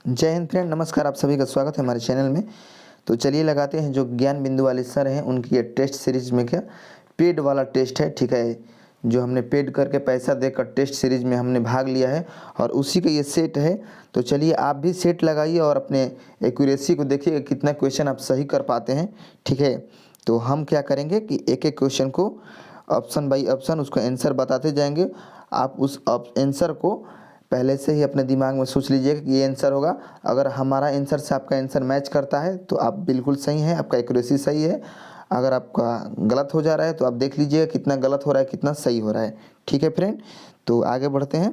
जय हिंद फ्रेंड, नमस्कार। आप सभी का स्वागत है हमारे चैनल में। तो चलिए लगाते हैं जो ज्ञान बिंदु वाले सर हैं उनकी ये टेस्ट सीरीज में क्या पेड वाला टेस्ट है, ठीक है। जो हमने पेड करके पैसा देकर टेस्ट सीरीज में हमने भाग लिया है और उसी का ये सेट है। तो चलिए आप भी सेट लगाइए और अपने एक्यूरेसी को देखिए कितना क्वेश्चन आप सही कर पाते हैं, ठीक है। तो हम क्या करेंगे कि एक एक क्वेश्चन को ऑप्शन बाई ऑप्शन उसको आंसर बताते जाएंगे। आप उस आंसर को पहले से ही अपने दिमाग में सोच लीजिएगा कि ये आंसर होगा। अगर हमारा आंसर से आपका आंसर मैच करता है तो आप बिल्कुल सही हैं, आपका एक्यूरेसी सही है। अगर आपका गलत हो जा रहा है तो आप देख लीजिएगा कितना गलत हो रहा है कितना सही हो रहा है, ठीक है फ्रेंड। तो आगे बढ़ते हैं।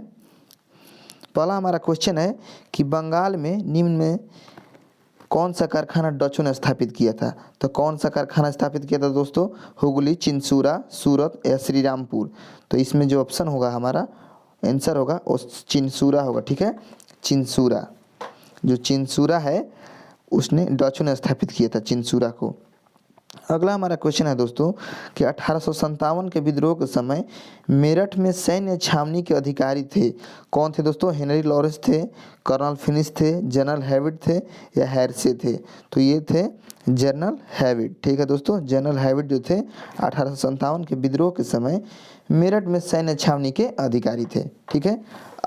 पहला हमारा क्वेश्चन है कि बंगाल में निम्न में कौन सा कारखाना डचों ने स्थापित किया था। तो कौन सा कारखाना स्थापित किया था दोस्तों? हुगली, चिंसूरा, सूरत या श्रीरामपुर। तो इसमें जो ऑप्शन होगा हमारा आंसर होगा वो चिंसूरा होगा, ठीक है। चिंसूरा, जो चिंसूरा है उसने डचों ने स्थापित किया था चिंसूरा को। अगला हमारा क्वेश्चन है दोस्तों कि 1857 के विद्रोह के समय मेरठ में सैन्य छावनी के अधिकारी थे। कौन थे दोस्तों? हेनरी लॉरेंस थे, कर्नल फिनिश थे, जनरल हैविट थे या हैरसे थे। तो ये थे जनरल हैविट, ठीक है दोस्तों। जनरल हैविट जो थे 1857 के विद्रोह के समय मेरठ में सैन्य छावनी के अधिकारी थे, ठीक है।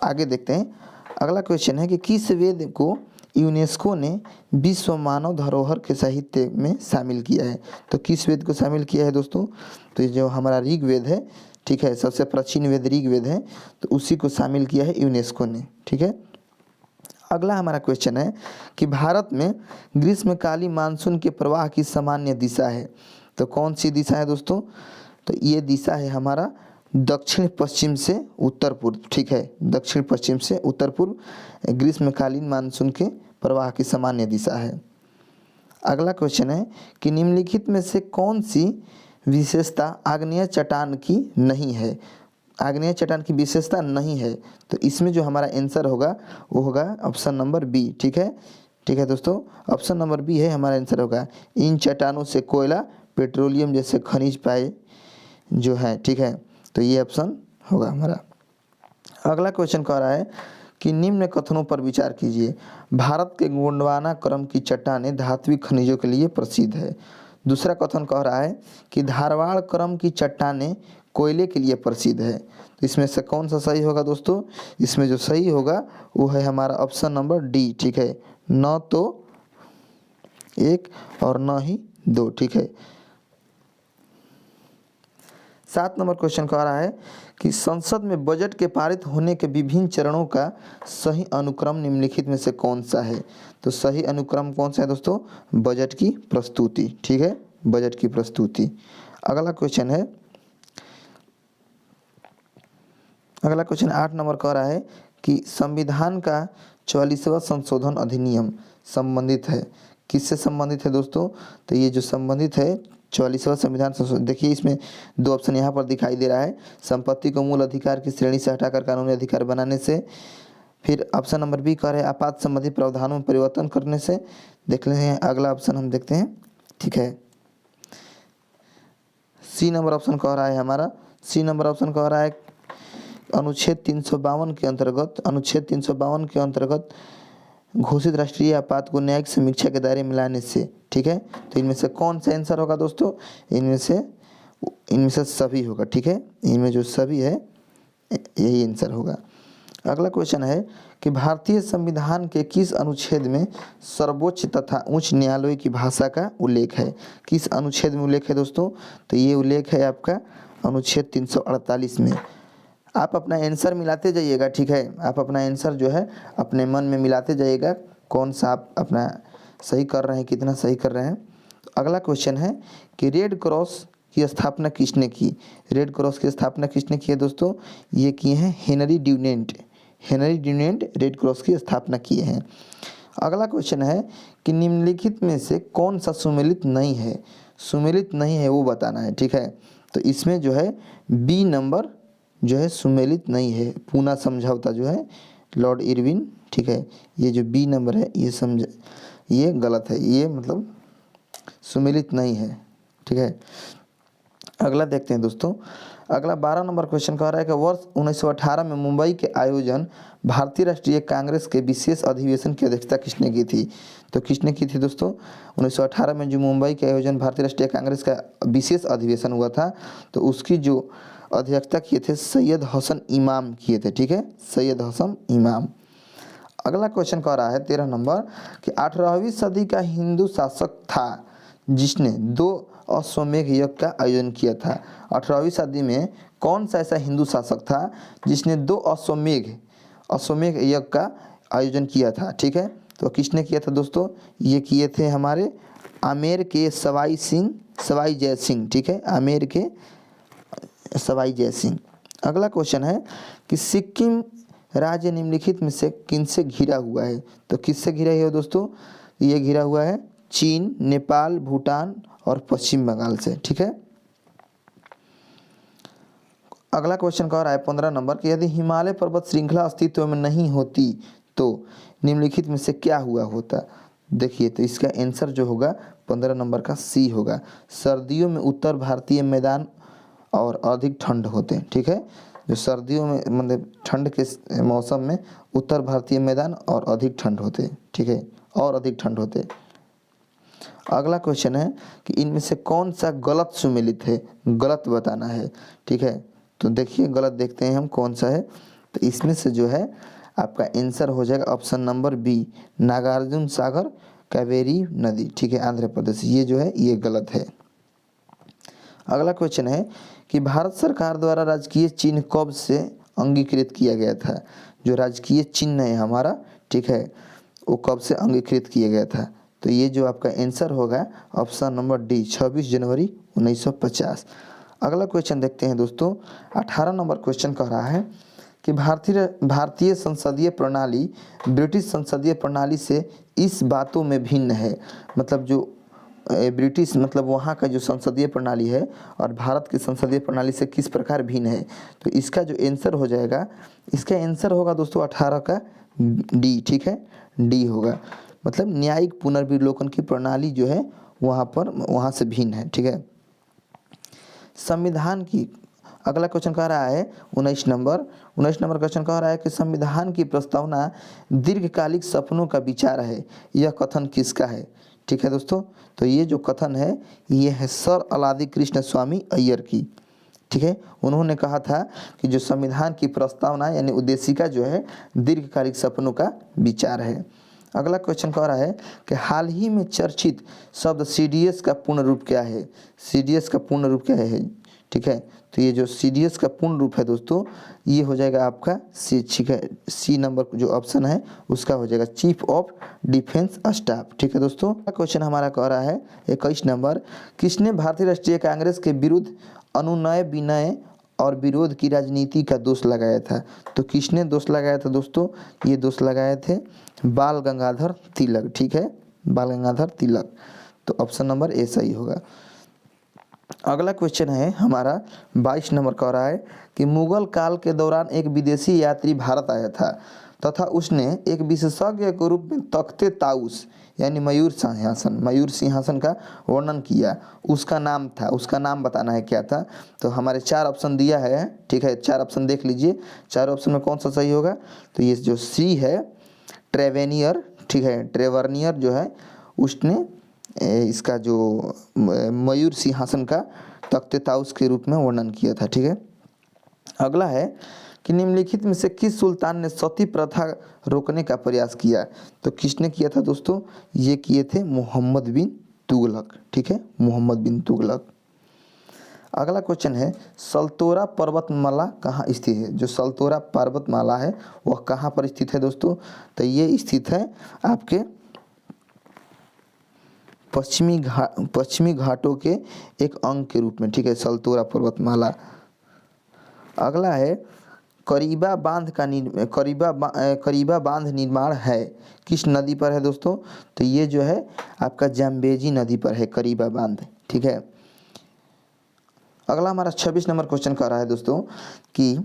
आगे देखते हैं। अगला क्वेश्चन है कि किस वेद को यूनेस्को ने विश्व मानव धरोहर के साहित्य में शामिल किया है। तो किस वेद को शामिल किया है दोस्तों? तो ये जो हमारा ऋग्वेद है, ठीक है, सबसे प्राचीन वेद ऋग्वेद है, तो उसी को शामिल किया है यूनेस्को ने, ठीक है। अगला हमारा क्वेश्चन है कि भारत में ग्रीष्मकालीन मानसून के प्रवाह की सामान्य दिशा है। तो कौन सी दिशा है दोस्तों? तो ये दिशा है हमारा दक्षिण पश्चिम से उत्तर पूर्व, ठीक है। दक्षिण पश्चिम से उत्तर पूर्व ग्रीष्मकालीन मानसून के प्रवाह की सामान्य दिशा है। अगला क्वेश्चन है कि निम्नलिखित में से कौन सी विशेषता आग्नेय चट्टान की नहीं है। आग्नेय चट्टान की विशेषता नहीं है, तो इसमें जो हमारा आंसर होगा वो होगा ऑप्शन नंबर बी, ठीक है। ठीक है दोस्तों, ऑप्शन नंबर बी है हमारा आंसर होगा। इन चट्टानों से कोयला, पेट्रोलियम जैसे खनिज पाए जो है, ठीक है। तो ये ऑप्शन होगा हमारा। अगला क्वेश्चन कह रहा है कि निम्न कथनों पर विचार कीजिए। भारत के गोंडवाना क्रम की चट्टानें धात्विक खनिजों के लिए प्रसिद्ध है। दूसरा कथन कह रहा है कि धारवाड़ क्रम की चट्टानें कोयले के लिए प्रसिद्ध है। तो इसमें से कौन सा सही होगा दोस्तों? इसमें जो सही होगा वो है हमारा ऑप्शन नंबर डी, ठीक है। न तो एक और न ही दो, ठीक है। 7 नंबर क्वेश्चन कह रहा है कि संसद में बजट के पारित होने के विभिन्न चरणों का सही अनुक्रम निम्नलिखित में से कौन सा है। तो सही अनुक्रम कौन सा है दोस्तों? बजट की प्रस्तुति, ठीक है, बजट की प्रस्तुति। अगला क्वेश्चन है, अगला क्वेश्चन 8 नंबर कह रहा है कि संविधान का 44वां संशोधन अधिनियम संबंधित है, किससे संबंधित है दोस्तों? तो ये जो संबंधित है 44वां संविधान संशोधन, देखिए इसमें दो ऑप्शन यहाँ पर दिखाई दे रहा है। संपत्ति को मूल अधिकार की श्रेणी से हटाकर कानूनी अधिकार बनाने से। फिर ऑप्शन नंबर बी कह रहे हैं आपात संबंधी प्रावधानों में परिवर्तन करने से। देख लेते हैं अगला ऑप्शन हम देखते हैं, ठीक है। सी नंबर ऑप्शन कह रहा है हमारा, सी नंबर ऑप्शन कह रहा है अनुच्छेद 352 के अंतर्गत, अनुच्छेद 352 के अंतर्गत घोषित राष्ट्रीय आपात को न्यायिक समीक्षा के दायरे में लाने से, ठीक है। तो इनमें से कौन सा आंसर होगा दोस्तों? इनमें से सभी होगा, ठीक है। इनमें जो सभी है यही आंसर होगा। अगला क्वेश्चन है कि भारतीय संविधान के किस अनुच्छेद में सर्वोच्च तथा उच्च न्यायालय की भाषा का उल्लेख है। किस अनुच्छेद में उल्लेख है दोस्तों? तो ये उल्लेख है आपका अनुच्छेद 348 में। आप अपना आंसर मिलाते जाइएगा, ठीक है। आप अपना आंसर जो है अपने मन में मिलाते जाइएगा, कौन सा आप अपना सही कर रहे हैं, कितना सही कर रहे हैं। तो अगला क्वेश्चन है कि रेड क्रॉस की स्थापना किसने की। रेड क्रॉस की स्थापना किसने की है दोस्तों? ये किए हैं Henry Dunant. Henry Dunant red cross की स्थापना किए हैं। अगला क्वेश्चन है कि निम्नलिखित में से कौन सा सुमेलित नहीं है। सुमेलित नहीं है वो बताना है, ठीक है। तो इसमें जो है बी नंबर जो है सुमेलित नहीं है। पूना समझौता जो है लॉर्ड इरविन, ठीक है, ये जो बी नंबर है ये गलत है, ये मतलब सुमेलित नहीं है, ठीक है। अगला देखते हैं दोस्तों। अगला 12 नंबर क्वेश्चन कह रहा है कि वर्ष 1918 में मुंबई के आयोजन भारतीय राष्ट्रीय कांग्रेस के विशेष अधिवेशन की अध्यक्षता किसने की थी? तो किसने की थी दोस्तों? 1918 में जो मुंबई के आयोजन भारतीय राष्ट्रीय कांग्रेस का विशेष अधिवेशन हुआ था, तो उसकी जो अध्यक्षता किए थे सैयद हसन इमाम किए थे। ठीक है, सैयद हसन इमाम। अगला क्वेश्चन कह रहा है 13 नंबर कि 18वीं सदी का हिंदू शासक था जिसने 2 अश्वमेध यज्ञ का आयोजन किया था। 18वीं सदी में कौन सा ऐसा हिंदू शासक था जिसने 2 अश्वमेध यज्ञ का आयोजन किया था? ठीक है, तो किसने किया था दोस्तों? ये किए थे हमारे आमेर के सवाई जय सिंह। ठीक है, आमेर के सवाई जय सिंह। अगला क्वेश्चन है कि सिक्किम राज्य निम्नलिखित में से किनसे घिरा हुआ है? तो किससे घिरा है दोस्तों? ये घिरा हुआ है चीन, नेपाल, भूटान और पश्चिम बंगाल से। ठीक है, अगला क्वेश्चन कह रहा है 15 नंबर कि यदि हिमालय पर्वत श्रृंखला अस्तित्व में नहीं होती तो निम्नलिखित में से क्या हुआ होता? देखिए, तो इसका आंसर जो होगा 15 नंबर का सी होगा। सर्दियों में उत्तर भारतीय मैदान और अधिक ठंड होते हैं। ठीक है, जो सर्दियों में मतलब ठंड के मौसम में उत्तर भारतीय मैदान और अधिक ठंड होते हैं। ठीक है, और अधिक ठंड होते हैं। अगला क्वेश्चन है कि इनमें से कौन सा गलत सुमेलित है? गलत बताना है। ठीक है, तो देखिए गलत देखते हैं हम कौन सा है। तो इसमें से जो है आपका आंसर हो जाएगा option number B, Nagarjuna Sagar Kaveri नदी। ठीक है, आंध्र प्रदेश। ये जो है ये गलत है। अगला क्वेश्चन है कि भारत सरकार द्वारा राजकीय चिन्ह कब से अंगीकृत किया गया था? जो राजकीय चिन्ह है हमारा, ठीक है, वो कब से अंगीकृत किया गया था? तो ये जो आपका आंसर होगा ऑप्शन नंबर डी, 26 जनवरी 1950। अगला क्वेश्चन देखते हैं दोस्तों। 18 नंबर क्वेश्चन कह रहा है कि भारतीय संसदीय प्रणाली ब्रिटिश संसदीय प्रणाली से इस बातों में भिन्न है। मतलब जो ब्रिटिश मतलब वहाँ का जो संसदीय प्रणाली है और भारत की संसदीय प्रणाली से किस प्रकार भिन्न है? तो इसका जो आंसर हो जाएगा, इसका आंसर होगा दोस्तों 18 का डी। ठीक है, डी होगा। मतलब न्यायिक पुनर्विलोकन की प्रणाली जो है वहाँ से भिन्न है। ठीक है, संविधान की अगला क्वेश्चन कह रहा है 19 नंबर क्वेश्चन कह रहा है कि संविधान की प्रस्तावना दीर्घकालिक सपनों का विचार है, यह कथन किसका है? ठीक है दोस्तों, तो ये जो कथन है ये है सर अलादी कृष्ण स्वामी अय्यर की। ठीक है, उन्होंने कहा था कि जो संविधान की प्रस्तावना यानी उद्देशिका जो है दीर्घकालिक सपनों का विचार है। अगला क्वेश्चन कह रहा है कि हाल ही में चर्चित शब्द CDS का पूर्ण रूप क्या है? CDS का पूर्ण रूप क्या है? ठीक है, तो ये जो CDS का पूर्ण रूप है दोस्तों ये हो जाएगा आपका सी। ठीक है, सी नंबर जो ऑप्शन है उसका हो जाएगा चीफ ऑफ डिफेंस स्टाफ। ठीक है दोस्तों, क्वेश्चन हमारा कह रहा है 21 नंबर, किसने भारतीय राष्ट्रीय कांग्रेस के विरुद्ध अनुनय विनय और विरोध की राजनीति का दोष लगाया था? तो किसने दोष लगाया था दोस्तों? ये दोष लगाए थे बाल गंगाधर तिलक। ठीक है, बाल गंगाधर तिलक। तो ऑप्शन नंबर ए सही होगा। अगला क्वेश्चन है हमारा 22 नंबर कह रहा है कि मुगल काल के दौरान एक विदेशी यात्री भारत आया था तथा उसने एक विशेषज्ञ के रूप में तख्ते ताउस यानी मयूर सिंहासन का वर्णन किया। उसका नाम था, उसका नाम बताना है क्या था? तो हमारे 4 ऑप्शन दिया है। ठीक है, 4 ऑप्शन देख लीजिए, 4 ऑप्शन में कौन सा सही होगा? तो ये जो सी है ट्रेवेनियर। ठीक है, ट्रेवर्नियर जो है उसने इसका जो मयूर सिंहासन का तख्ते ताउस के रूप में वर्णन किया था। ठीक है, अगला है कि निम्नलिखित में से किस सुल्तान ने सती प्रथा रोकने का प्रयास किया? तो किसने किया था दोस्तों? ये किए थे मोहम्मद बिन तुगलक। ठीक है, मोहम्मद बिन तुगलक। अगला क्वेश्चन है सल्तोरा पर्वतमाला कहाँ स्थित है? जो सल्तोरा पर्वतमाला है वह कहाँ पर स्थित है दोस्तों? तो ये स्थित है आपके पश्चिमी घाटों के एक अंग के रूप में। ठीक है, सल्तोरा पर्वतमाला। अगला है करीबा बांध निर्माण है किस नदी पर है दोस्तों? तो ये जो है आपका जाम्बेजी नदी पर है करीबा बांध। ठीक है, अगला हमारा 26 नंबर क्वेश्चन कर रहा है दोस्तों कि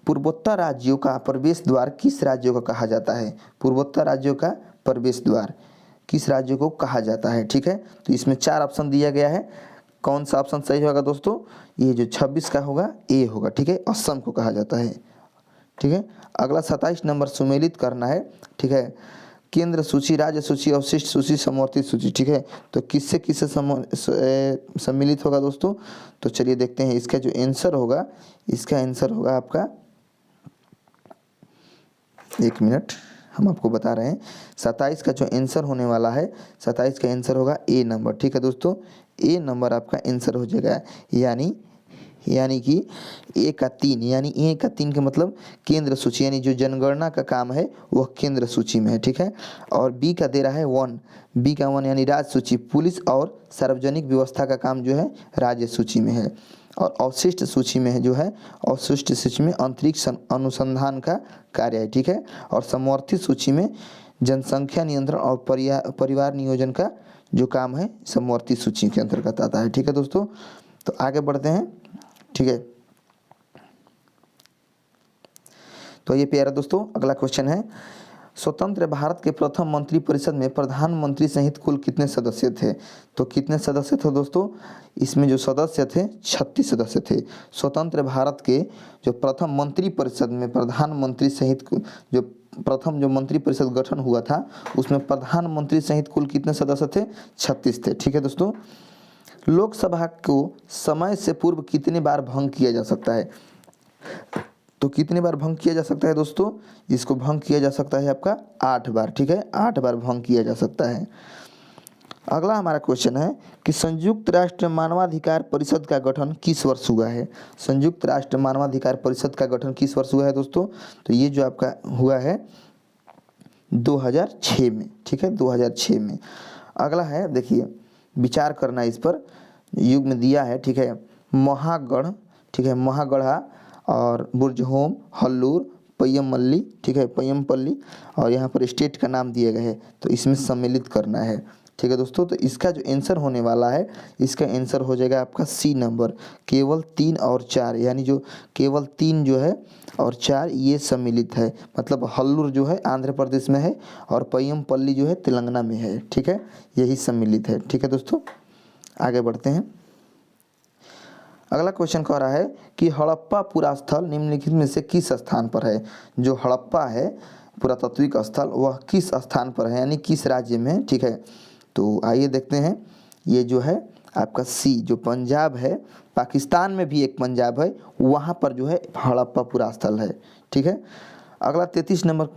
पूर्वोत्तर राज्यों का प्रवेश द्वार किस राज्यों को कहा जाता है? पूर्वोत्तर राज्यों का प्रवेश द्वार किस राज्य को कहा जाता है? ठीक है, तो इसमें 4 ऑप्शन दिया गया है। कौन सा ऑप्शन सही होगा दोस्तों? ये जो 26 का होगा ए होगा, ठीक है, असम को कहा जाता है, ठीक है। अगला 27 नंबर सुमेलित करना है, ठीक है। केंद्र सूची, राज्य सूची, अवशिष्ट सूची, समवर्ती सूची, ठीक है। तो किससे किससे सम्मिलित होगा दोस्तों? तो चलिए देखते हैं इसका जो आंसर होगा, इसका आंसर होगा आपका, एक मिनट हम आपको बता रहे हैं। 27 का जो आंसर होने वाला है, 27 का आंसर होगा ए नंबर, ठीक है दोस्तों। ए नंबर आपका आंसर हो जाएगा, यानी कि ए का 3, यानी ए का 3 का मतलब केंद्र सूची, यानी जो जनगणना का काम है वह केंद्र सूची में है, ठीक है। और बी का दे रहा है 1, बी का 1 यानी राज्य सूची, पुलिस और सार्वजनिक व्यवस्था का काम जो है राज्य सूची में है। और अवशिष्ट सूची में है जो है, अवशिष्ट सूची में अंतरिक्ष अनुसंधान का कार्य है, ठीक है। और समवर्ती सूची में जनसंख्या नियंत्रण और परिवार नियोजन का जो काम है समवर्ती सूची के अंतर्गत आता है, ठीक है दोस्तों। तो आगे बढ़ते हैं, ठीक है। तो ये प्यारा दोस्तों अगला क्वेश्चन है, स्वतंत्र भारत के प्रथम मंत्रिपरिषद में प्रधानमंत्री सहित कुल कितने सदस्य थे? तो कितने सदस्य थे दोस्तों? इसमें जो सदस्य थे 36 सदस्य थे। स्वतंत्र भारत के जो प्रथम मंत्रिपरिषद में प्रधानमंत्री सहित जो प्रथम जो मंत्रिपरिषद गठन हुआ था उसमें प्रधानमंत्री सहित कुल कितने सदस्य थे? 36 थे, ठीक है दोस्तों। लोकसभा को समय से पूर्व कितनी बार भंग किया जा सकता है? तो कितनी बार भंग किया जा सकता है दोस्तों? इसको भंग किया जा सकता है आपका 8 बार, ठीक है, 8 बार भंग किया जा सकता है। अगला हमारा क्वेश्चन है कि संयुक्त राष्ट्र मानवाधिकार परिषद का गठन किस वर्ष हुआ है? संयुक्त राष्ट्र मानवाधिकार परिषद का गठन किस वर्ष हुआ है दोस्तों? तो ये जो आपका हुआ है 2006 में, ठीक है, 2006 में। अगला है, देखिए विचार करना इस पर, युग में दिया है, ठीक है, महागढ़, ठीक है, महागढ़ा और बुर्जहोम, हल्लूर, पय्यमल्ली, ठीक है, पय्यमपल्ली, और यहाँ पर स्टेट का नाम दिए गए हैं, तो इसमें सम्मिलित करना है, ठीक है दोस्तों। तो इसका जो आंसर होने वाला है, इसका आंसर हो जाएगा आपका सी नंबर, केवल 3 और 4, यानी जो केवल 3 जो है और 4 ये सम्मिलित है, मतलब हल्लूर जो है आंध्र प्रदेश में है और पय्यमपल्ली जो है तेलंगाना में है, ठीक है, यही सम्मिलित है, ठीक है दोस्तों। आगे बढ़ते हैं। अगला क्वेश्चन कह रहा है कि हड़प्पा पुरास्थल निम्नलिखित में से किस स्थान पर है? जो हड़प्पा है पुरातात्विक स्थल वह किस स्थान पर है, यानी किस राज्य में, ठीक है। तो आइए देखते हैं, ये जो है आपका सी, जो पंजाब है, पाकिस्तान में भी एक पंजाब है, वहाँ पर जो है हड़प्पा पुरास्थल है, ठीक है। अगला 33 नंबर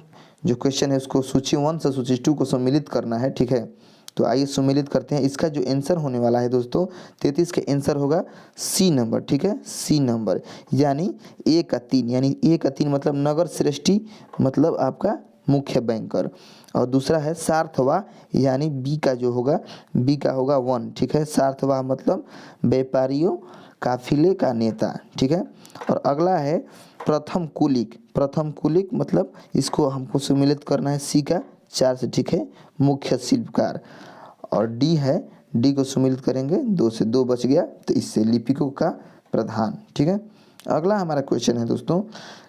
जो क्वेश्चन है उसको सूची 1 से सूची 2 को सम्मिलित करना है, ठीक है। तो आइए सम्मिलित करते हैं। इसका जो आंसर होने वाला है दोस्तों 33 का आंसर होगा सी नंबर, ठीक है, सी नंबर, यानी ए का 3, यानी ए का 3 मतलब नगर श्रेष्ठी, मतलब आपका मुख्य बैंकर। और दूसरा है सार्थवा, यानी बी का जो होगा, बी का होगा 1, ठीक है, सार्थवा मतलब व्यापारियों काफिले का नेता, ठीक है। और अगला है प्रथम कुलिक, प्रथम कुलिक मतलब इसको हमको सम्मिलित करना है सी का 4 से, ठीक है, मुख्य शिल्पकार। और डी है, डी को सम्मिलित करेंगे 2 से, 2 बच गया, तो इससे लिपिकों का प्रधान, ठीक है। अगला हमारा क्वेश्चन है दोस्तों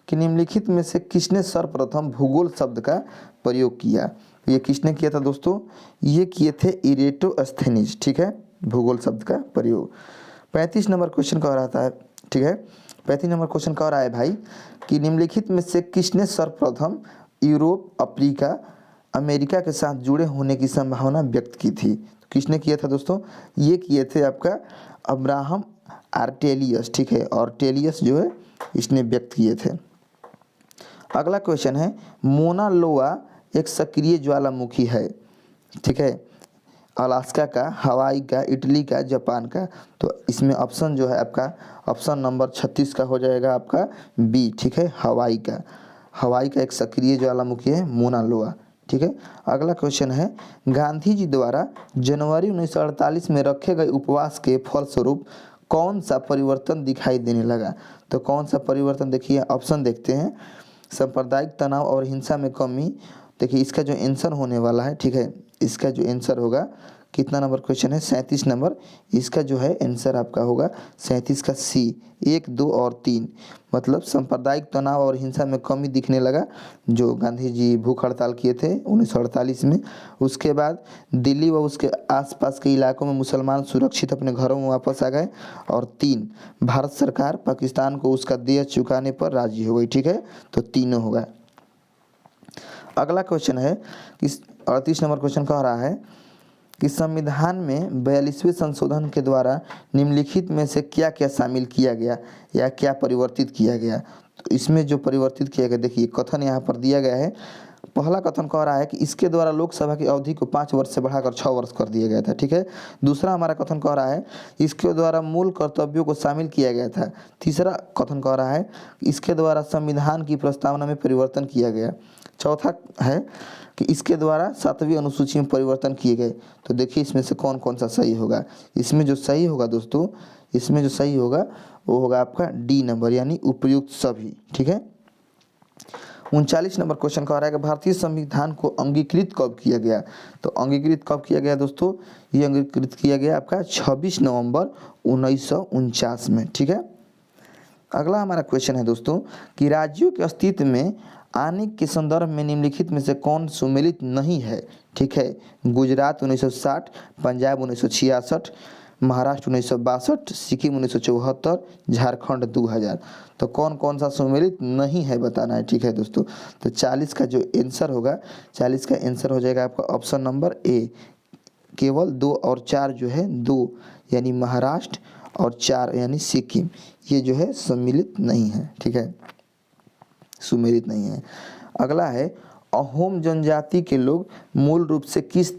कि निम्नलिखित में से किसने सर्वप्रथम भूगोल शब्द का प्रयोग किया? ये किसने किया था दोस्तों? ये किए थे इरेटोस्थेनीज, ठीक है, भूगोल शब्द का प्रयोग। 35 नंबर क्वेश्चन कह रहा था, ठीक है, 35 नंबर क्वेश्चन कह रहा है भाई कि निम्नलिखित में से किसने सर्वप्रथम यूरोप, अफ्रीका, अमेरिका के साथ जुड़े होने की संभावना व्यक्त की थी? तो किसने किया था दोस्तों? ये किए थे आपका अब्राहम आर्टेलियस, ठीक है, और टेलियस जो है इसने व्यक्त किए थे। अगला क्वेश्चन है मोना लोआ एक सक्रिय ज्वालामुखी है, ठीक है, अलास्का का, हवाई का, इटली का, जापान का। तो इसमें ऑप्शन जो है आपका ऑप्शन नंबर 36 का हो जाएगा आपका बी, ठीक है, हवाई का, हवाई का एक सक्रिय ज्वालामुखी है मोना लोआ, ठीक है। अगला क्वेश्चन है गांधी जी द्वारा जनवरी 1948 में रखे गए उपवास के फलस्वरूप कौन सा परिवर्तन दिखाई देने लगा? तो कौन सा परिवर्तन, देखिए ऑप्शन देखते हैं, सांप्रदायिक तनाव और हिंसा में कमी। देखिए इसका जो आंसर होने वाला है, ठीक है, इसका जो आंसर होगा कितना नंबर क्वेश्चन है? 37 नंबर। इसका जो है आंसर आपका होगा 37 का सी, 1, 2 और 3। मतलब सांप्रदायिक तनाव और हिंसा में कमी दिखने लगा जो गांधी जी भूख हड़ताल किए थे 1948 में। उसके बाद दिल्ली व उसके आसपास के इलाकों में मुसलमान सुरक्षित अपने घरों में वापस आ गए। और 3, भारत सरकार पाकिस्तान को उसका देय चुकाने पर राजी हो गई। ठीक है, तो तीनों होगा। अगला क्वेश्चन है कि 38 नंबर क्वेश्चन कह रहा है कि संविधान में 42वें संशोधन के द्वारा निम्नलिखित में से क्या क्या शामिल किया गया या क्या परिवर्तित किया गया? तो इसमें जो परिवर्तित किया गया, देखिए कथन यहाँ पर दिया गया है। पहला कथन कह रहा है कि इसके द्वारा लोकसभा की अवधि को 5 वर्ष से बढ़ाकर 6 वर्ष कर दिया गया था। ठीक है। दूसरा हमारा कथन कह रहा है इसके द्वारा मूल कर्तव्यों को शामिल किया गया था। तीसरा कथन कह रहा है इसके द्वारा संविधान की प्रस्तावना में परिवर्तन किया गया। चौथा है कि इसके द्वारा 7वीं अनुसूची में परिवर्तन किए गए। तो देखिए इसमें से कौन कौन सा सही होगा। इसमें जो सही होगा दोस्तों, इसमें जो सही होगा वो होगा आपका डी नंबर, यानी उपयुक्त सभी। ठीक है। 39 नंबर क्वेश्चन कह रहा है कि भारतीय संविधान को अंगीकृत कब किया गया? तो अंगीकृत कब किया गया दोस्तों? ये अंगीकृत किया गया आपका 26 नवंबर 1949 में। ठीक है। अगला हमारा क्वेश्चन है दोस्तों कि राज्यों के अस्तित्व में आने के संदर्भ में निम्नलिखित में से कौन सुमेलित नहीं है? ठीक है। गुजरात 1960, पंजाब 1966, महाराष्ट्र 1962, सिक्किम 1974, झारखंड 2000। तो कौन कौन सा सुमेलित नहीं है बताना है। ठीक है दोस्तों। तो 40 का जो आंसर होगा, 40 का आंसर हो जाएगा आपका ऑप्शन नंबर ए। केवल 2 और 4 जो है, 2 यानी महाराष्ट्र और 4 यानी सिक्किम, ये जो है सम्मिलित नहीं है। ठीक है, सुमेलित नहीं है। अगला है अहोम जनजाति के लोग मूल रूप से किस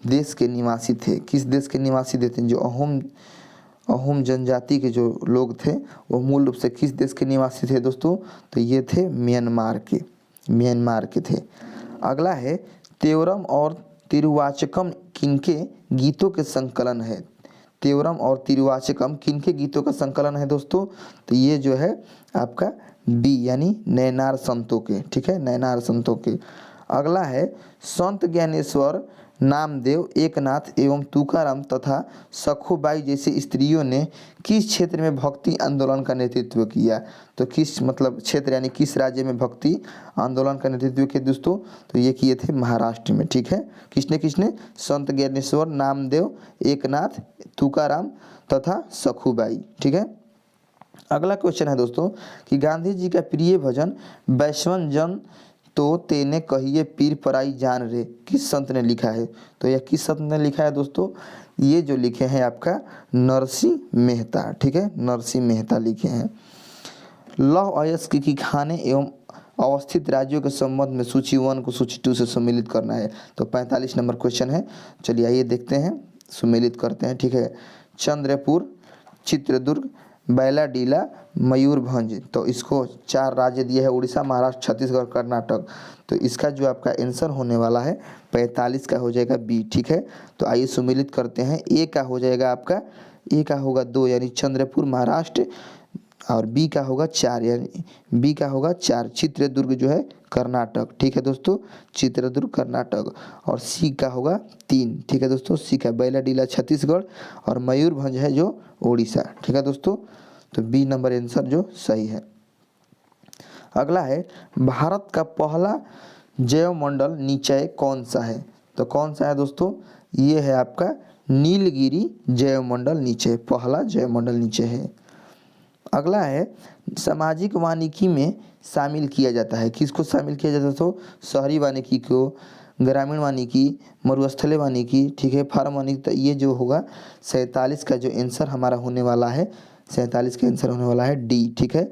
देश के निवासी थे? किस देश के निवासी थे? जो अहोम जनजाति के जो लोग थे वो मूल रूप से किस देश के निवासी थे दोस्तों? तो ये थे म्यांमार के थे। अगला है त्योरम और तिरुवाचकम किनके गीतों के संकलन है? त्योरम और तिरुवाचकम किनके गीतों का संकलन है दोस्तों? तो ये जो है आपका बी यानी नैनार संतों के। ठीक है, नैनार संतों के। अगला है संत ज्ञानेश्वर, नामदेव, एकनाथ एवं तुकाराम तथा सखुबाई जैसी स्त्रियों ने किस क्षेत्र में भक्ति आंदोलन का नेतृत्व किया? तो किस मतलब क्षेत्र यानी किस राज्य में भक्ति आंदोलन का नेतृत्व किया दोस्तों? तो ये किए थे महाराष्ट्र में। ठीक है। किसने? संत ज्ञानेश्वर, नामदेव, एकनाथ, तुकाराम तथा सखुबाई। ठीक है। अगला क्वेश्चन है दोस्तों कि गांधी जी का प्रिय भजन वैष्णव जन तो तेने कहिए पीर पराई जान रे किस संत ने लिखा है? तो यह किस संत ने लिखा है दोस्तों? ये जो लिखे हैं आपका नरसिंह मेहता। ठीक है, नरसिंह मेहता लिखे हैं। लौह अयस्क की खाने एवं अवस्थित राज्यों के संबंध में सूची 1 को सूची 2 से सम्मिलित करना है। तो 45 नंबर क्वेश्चन है। चलिए आइए देखते हैं, सम्मिलित करते हैं। ठीक है। चंद्रपुर, चित्रदुर्ग, बैलाडीला, मयूरभंज। तो इसको 4 राज्य दिए हैं, उड़ीसा, महाराष्ट्र, छत्तीसगढ़, कर्नाटक। तो इसका जो आपका आंसर होने वाला है 45 का हो जाएगा बी। ठीक है। तो आइए सम्मिलित करते हैं। ए का हो जाएगा आपका, ए का होगा 2 यानी चंद्रपुर महाराष्ट्र, और बी का होगा 4 यानी बी का होगा 4 चित्रदुर्ग जो है कर्नाटक। ठीक है दोस्तों, चित्रदुर्ग कर्नाटक। और सी का होगा 3। ठीक है दोस्तों, सी का बैलाडीला छत्तीसगढ़ और मयूरभंज है जो उड़ीसा। ठीक है दोस्तों, तो बी नंबर आंसर जो सही है। अगला है भारत का पहला जैवमंडल निचय कौन सा है? तो कौन सा है दोस्तों? ये है आपका नीलगिरी जैवमंडल निचय, पहला जैवमंडल निचय है। अगला है सामाजिक वानिकी में शामिल किया जाता है। किसको शामिल किया जाता है? तो शहरी वानिकी को, ग्रामीण वानिकी, मरुस्थलीय वानिकी, ठीक है, फार्म वानिकी। तो ये जो होगा 47 का जो आंसर हमारा होने वाला है, 47 का आंसर होने वाला है डी। ठीक है,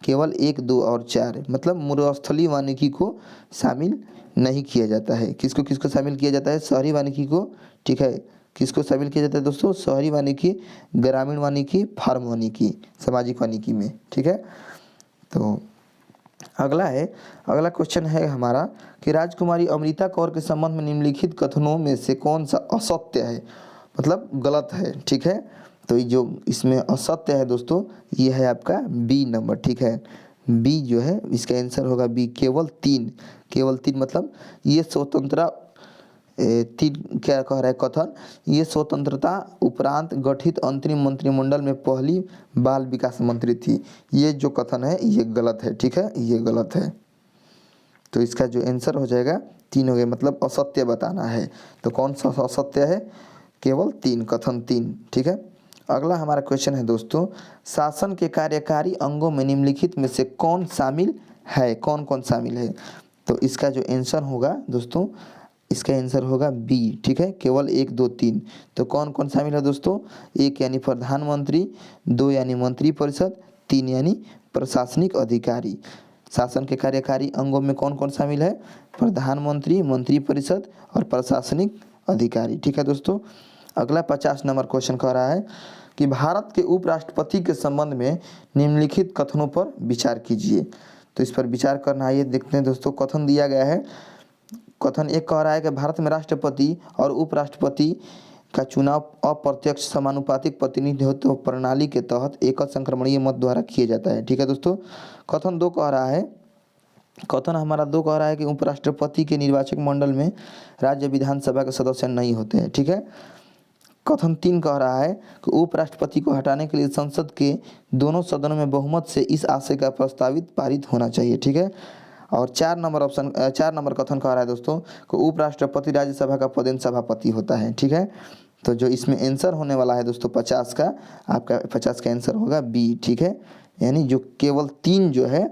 केवल 1, 2 और 4 मतलब मरुस्थलीय वानिकी को शामिल नहीं किया जाता है। किसको किसको शामिल किया जाता है? शहरी वानिकी को। ठीक है, किसको शामिल किया जाता है दोस्तों? शहरी वानिकी, ग्रामीण वानिकी, फार्म वानिकी, सामाजिक वानिकी में। ठीक है। तो अगला क्वेश्चन है हमारा कि राजकुमारी अमृता कौर के संबंध में निम्नलिखित कथनों में से कौन सा असत्य है, मतलब गलत है? ठीक है। तो ये जो इसमें असत्य है दोस्तों, ये है आपका बी नंबर। ठीक है, बी जो है इसका आंसर होगा बी, केवल 3 मतलब ये स्वतंत्रता तीन क्या कह रहा है कथन, ये स्वतंत्रता उपरांत गठित अंतरिम मंत्रिमंडल में पहली बाल विकास मंत्री थी। ये जो कथन है ये गलत है, ठीक है, ये गलत है। तो इसका जो आंसर हो जाएगा 3 हो गए, मतलब असत्य बताना है। तो कौन सा असत्य है, केवल 3, कथन 3, ठीक है। अगला हमारा क्वेश्चन है दोस्तों, शासन के कार्यकारी अंगों में निम्नलिखित में से कौन शामिल है, कौन कौन शामिल है। तो इसका जो आंसर होगा दोस्तों, इसका आंसर होगा बी, ठीक है, केवल 1 2 3। तो कौन कौन शामिल है दोस्तों, 1 यानी प्रधानमंत्री, 2 यानी मंत्रिपरिषद, 3 यानी प्रशासनिक अधिकारी। शासन के कार्यकारी अंगों में कौन कौन शामिल है, प्रधानमंत्री, मंत्रिपरिषद और प्रशासनिक अधिकारी, ठीक है दोस्तों। अगला 50 नंबर क्वेश्चन कह रहा है कि भारत के उपराष्ट्रपति के संबंध में निम्नलिखित कथनों पर विचार कीजिए। तो इस पर विचार करना है, ये देखते हैं दोस्तों। कथन दिया गया है, कथन 1 कह रहा है कि भारत में राष्ट्रपति और उपराष्ट्रपति का चुनाव अप्रत्यक्ष समानुपातिक प्रतिनिधित्व प्रणाली के तहत एकल संक्रमणीय मत द्वारा किया जाता है, ठीक है दोस्तों। कथन 2 कह रहा है, कथन हमारा 2 कह रहा है कि उपराष्ट्रपति के निर्वाचक मंडल में राज्य विधानसभा के सदस्य नहीं होते हैं, ठीक है। कथन 3 कह रहा है कि उपराष्ट्रपति को हटाने के लिए संसद के दोनों सदनों में बहुमत से इस आशय का प्रस्तावित पारित होना चाहिए, ठीक है। और 4 नंबर कथन कह रहा है दोस्तों कि उपराष्ट्रपति राज्यसभा का पदेन सभापति होता है, ठीक है। तो जो इसमें आंसर होने वाला है दोस्तों 50 का, आपका 50 का आंसर होगा बी, ठीक है। यानी जो केवल 3 जो है,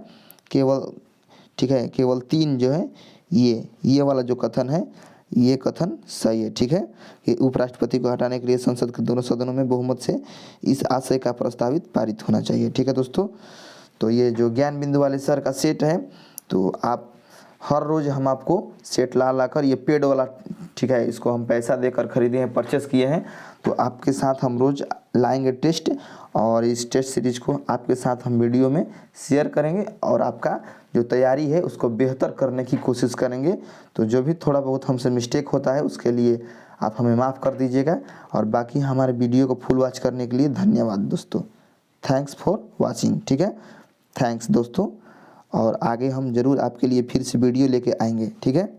केवल, ठीक है, केवल 3 जो है ये वाला जो कथन है ये कथन सही है, ठीक है, कि उपराष्ट्रपति को हटाने के लिए संसद के दोनों सदनों में बहुमत से इस आशय का प्रस्तावित पारित होना चाहिए, ठीक है दोस्तों। तो ये जो ज्ञान बिंदु वाले सर का सेट है, तो आप हर रोज़ हम आपको सेट ला कर, ये पेड वाला, ठीक है, इसको हम पैसा देकर खरीदे हैं, परचेस किए हैं। तो आपके साथ हम रोज़ लाएंगे टेस्ट, और इस टेस्ट सीरीज को आपके साथ हम वीडियो में शेयर करेंगे और आपका जो तैयारी है उसको बेहतर करने की कोशिश करेंगे। तो जो भी थोड़ा बहुत हमसे मिस्टेक होता है उसके लिए आप हमें माफ़ कर दीजिएगा। और बाकी हमारे वीडियो को फुल वॉच करने के लिए धन्यवाद दोस्तों। थैंक्स फॉर वॉचिंग, ठीक है, थैंक्स दोस्तों। और आगे हम ज़रूर आपके लिए फिर से वीडियो लेके आएंगे, ठीक है।